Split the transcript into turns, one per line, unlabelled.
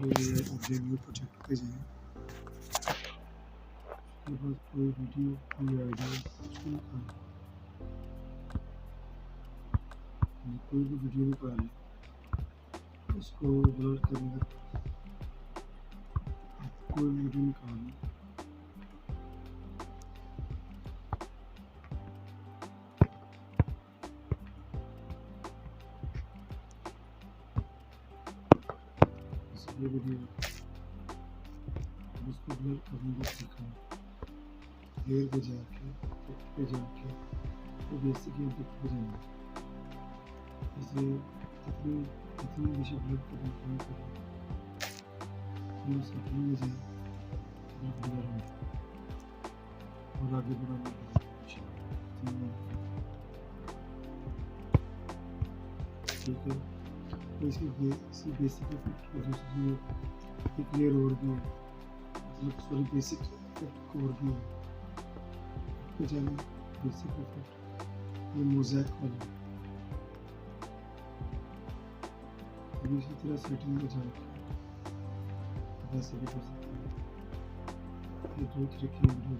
Review project पे जाएँ, उसके बाद कोई वीडियो, कोई आइडिया कुछ भी निकालें, कोई भी वीडियो निकालें, उसको ब्लर करने का कोई वीडियो निकालें, ये वीडियो उसको ब्लर करने का सीखा, लेयर पे जाके इफेक्ट पे जाके तो बेसिक इफेक्ट पे जाना, जैसे कितनी विषय ब्लर करने की करें, सेटिंग में जाए ब्लर हो और आगे बढ़ाने की ठीक है। तो इसकी बेसिक इफेक्ट को दूसरी एक लेयर और भी है, मतलब सॉरी बेसिक इफेक्ट को और भी है पे जाना, बेसिक इफेक्ट ये मोज़ैक वाला, इसी तरह सेटिंग में जाके वैसे भी कर सकते हैं। ये दो तरीके वीडियो